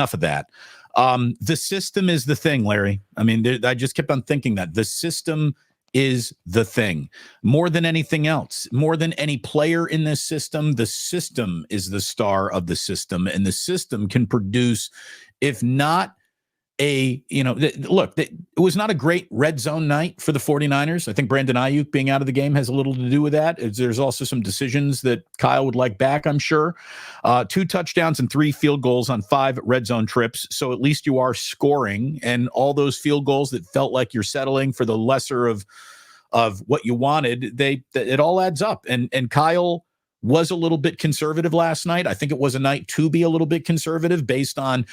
enough of that. The system is the thing, Larry. I mean, I just kept on thinking that the system is the thing more than anything else, more than any player in this system. The system is the star of the system, and the system can produce, if not it was not a great red zone night for the 49ers. I think Brandon Ayuk being out of the game has a little to do with that. There's also some decisions that Kyle would like back, I'm sure. 2 touchdowns and 3 field goals on 5 red zone trips. So at least you are scoring, and all those field goals that felt like you're settling for the lesser of what you wanted, it all adds up. And Kyle was a little bit conservative last night. I think it was a night to be a little bit conservative based on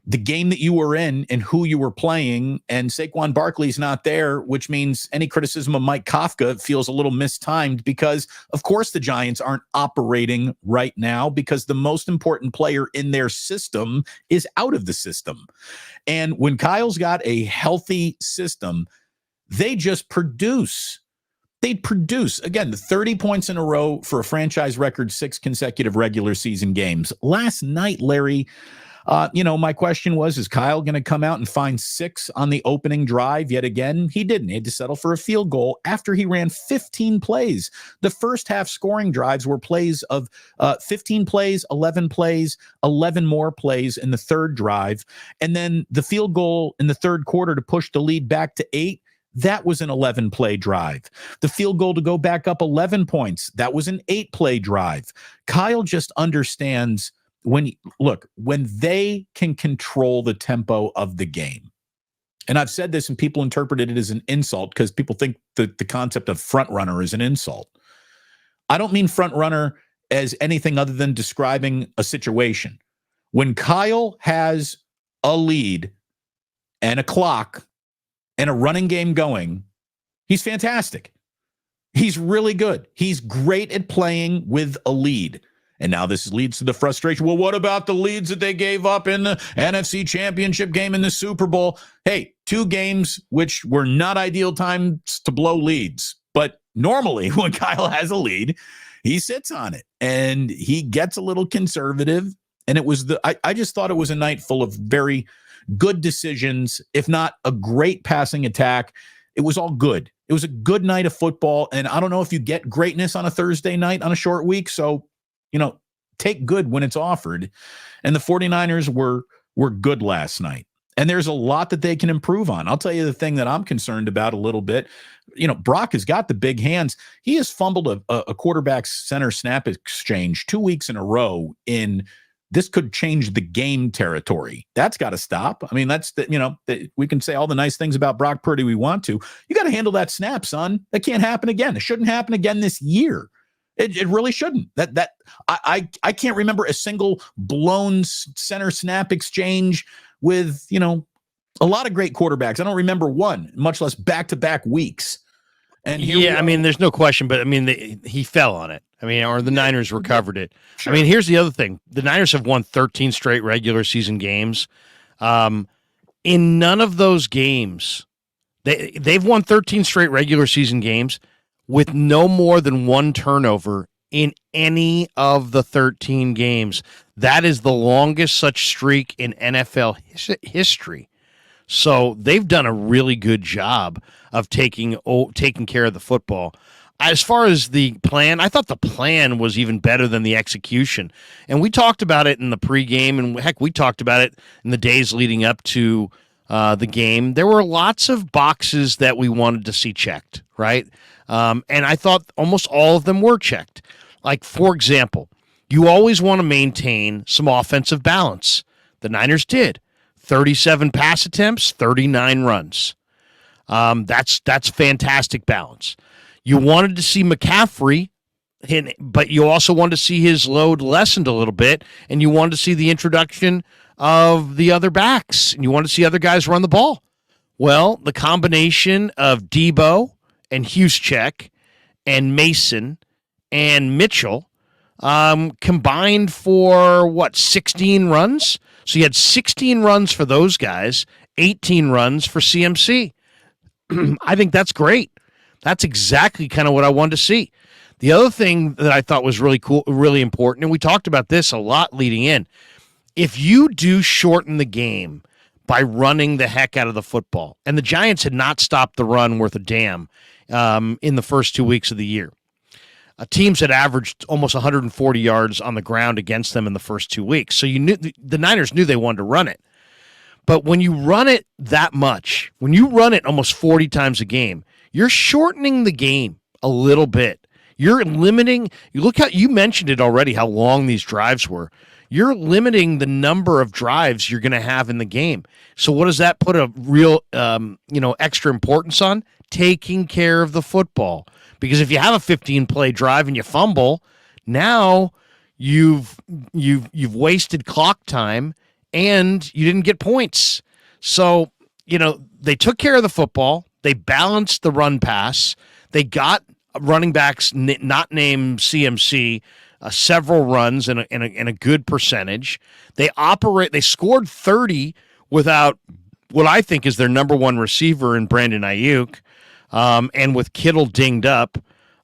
the game that you were in and who you were playing, and Saquon Barkley's not there, which means any criticism of Mike Kafka feels a little mistimed because, of course, the Giants aren't operating right now because the most important player in their system is out of the system. And when Kyle's got a healthy system, they just produce. They produce, again, the 30 points in a row for a franchise record, 6 consecutive regular season games. Last night, Larry, my question was, is Kyle going to come out and find 6 on the opening drive yet again? He didn't. He had to settle for a field goal after he ran 15 plays. The first half scoring drives were plays of 15 plays, 11 plays, 11 more plays in the third drive. And then the field goal in the third quarter to push the lead back to 8. That was an 11-play drive. The field goal to go back up 11 points. That was an 8-play drive. Kyle just understands when they can control the tempo of the game. And I've said this and people interpreted it as an insult because people think that the concept of front runner is an insult. I don't mean front runner as anything other than describing a situation. When Kyle has a lead and a clock and a running game going, he's fantastic. He's really good. He's great at playing with a lead. And now this leads to the frustration. Well, what about the leads that they gave up in the NFC Championship game in the Super Bowl? Hey, 2 games which were not ideal times to blow leads. But normally when Kyle has a lead, he sits on it and he gets a little conservative. And it was I just thought it was a night full of very good decisions, if not a great passing attack. It was all good. It was a good night of football. And I don't know if you get greatness on a Thursday night on a short week. So take good when it's offered. And the 49ers were good last night. And there's a lot that they can improve on. I'll tell you the thing that I'm concerned about a little bit. Brock has got the big hands. He has fumbled a quarterback's center snap exchange 2 weeks in a row in this could change the game territory. That's got to stop. I mean, we can say all the nice things about Brock Purdy we want to. You got to handle that snap, son. That can't happen again. It shouldn't happen again this year. It really shouldn't. I can't remember a single blown center snap exchange with, a lot of great quarterbacks. I don't remember one, much less back-to-back weeks. And there's no question, but he fell on it. Or the Niners recovered it. Sure. Here's the other thing. The Niners have won 13 straight regular season games. In none of those games, they've won 13 straight regular season games with no more than 1 turnover in any of the 13 games. That is the longest such streak in NFL history. So they've done a really good job of taking care of the football. As far as the plan, I thought the plan was even better than the execution. And we talked about it in the pregame, and heck, we talked about it in the days leading up to the game. There were lots of boxes that we wanted to see checked, right? And I thought almost all of them were checked. Like, for example, you always want to maintain some offensive balance. The Niners did. 37 pass attempts, 39 runs. That's fantastic balance. You wanted to see McCaffrey, but you also wanted to see his load lessened a little bit, and you wanted to see the introduction of the other backs, and you wanted to see other guys run the ball. Well, the combination of Debo and Juszczyk and Mason and Mitchell combined for, 16 runs? So you had 16 runs for those guys, 18 runs for CMC. I think that's great. That's exactly kind of what I wanted to see. The other thing that I thought was really cool, really important, and we talked about this a lot leading in, if you do shorten the game by running the heck out of the football, and the Giants had not stopped the run worth a damn in the first 2 weeks of the year. Teams had averaged almost 140 yards on the ground against them in the first 2 weeks. So you knew the Niners knew they wanted to run it. But when you run it that much, when you run it almost 40 times a game, you're shortening the game a little bit. You're limiting. You look how you mentioned it already, how long these drives were. You're limiting the number of drives you're going to have in the game. So what does that put a real, extra importance on? Taking care of the football. Because if you have a 15-play drive and you fumble, now you've wasted clock time and you didn't get points. So, they took care of the football. They balanced the run pass. They got running backs not named CMC several runs in a good percentage. They scored 30 without what I think is their number one receiver in Brandon Ayuk. And with Kittle dinged up,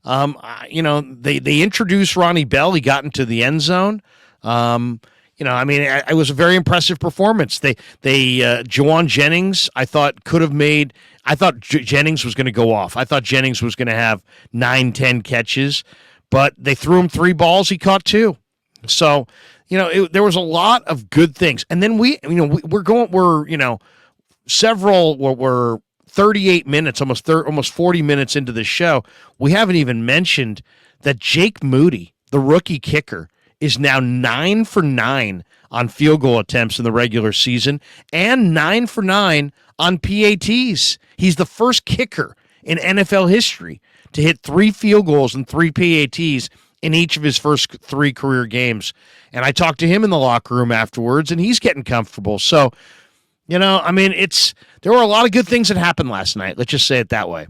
they introduced Ronnie Bell. He got into the end zone. It was a very impressive performance. Jawan Jennings, I thought Jennings was going to go off. I thought Jennings was going to have 9-10 catches, but they threw him 3 balls. He caught 2. So, there was a lot of good things. And then we're 38 minutes, almost 40 minutes into the show. We haven't even mentioned that Jake Moody, the rookie kicker, is now 9 for 9 on field goal attempts in the regular season and 9 for 9 on PATs. He's the first kicker in NFL history to hit 3 field goals and 3 PATs in each of his first 3 career games. And I talked to him in the locker room afterwards, and he's getting comfortable. So, there were a lot of good things that happened last night. Let's just say it that way.